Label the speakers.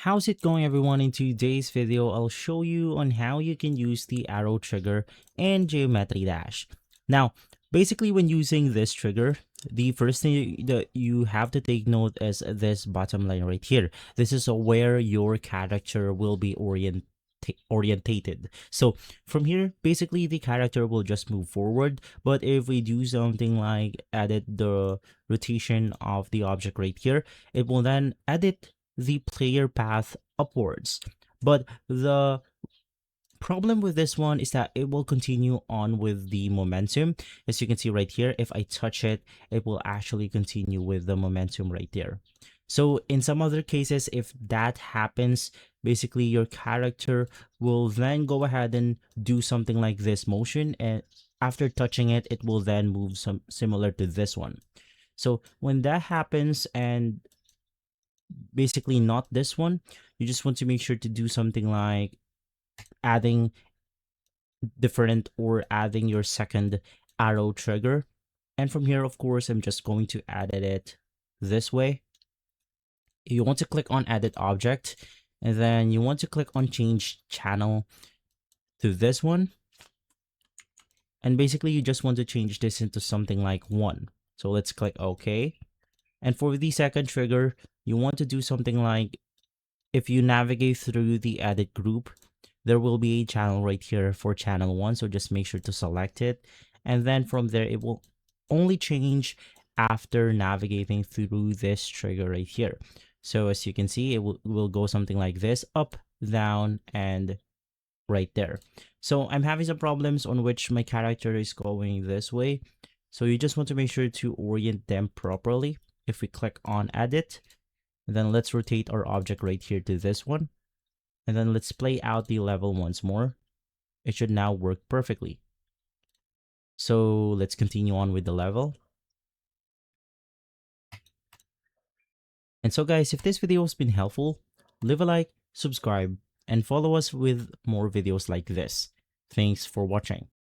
Speaker 1: How's it going, everyone? In today's video, I'll show you on how you can use the arrow trigger and geometry dash. Now, basically when using this trigger, the first thing that you have to take note is this bottom line right here. This is where your character will be orientated. So from here, basically the character will just move forward. But if we do something like edit the rotation of the object right here, it will then edit the player path upwards. But the problem with this one is that it will continue on with the momentum. As you can see right here, if I touch it, it will actually continue with the momentum right there. So in some other cases, if that happens, basically your character will then go ahead and do something like this motion, and after touching it, it will then move some similar to this one. So when that happens, and basically not this one, you just want to make sure to do something like adding different or adding your second arrow trigger. And from here, of course, I'm just going to edit it this way. You want to click on edit object, and then you want to click on change channel to this one. And basically you just want to change this into something like 1. So let's click OK. And for the second trigger, you want to do something like, if you navigate through the edit group, there will be a channel right here for channel 1. So just make sure to select it. And then from there, it will only change after navigating through this trigger right here. So as you can see, it will go something like this: up, down, and right there. So I'm having some problems on which my character is going this way. So you just want to make sure to orient them properly. If we click on edit, then let's rotate our object right here to this one. And then let's play out the level once more. It should now work perfectly. So let's continue on with the level. And so guys, if this video has been helpful, leave a like, subscribe, and follow us with more videos like this. Thanks for watching.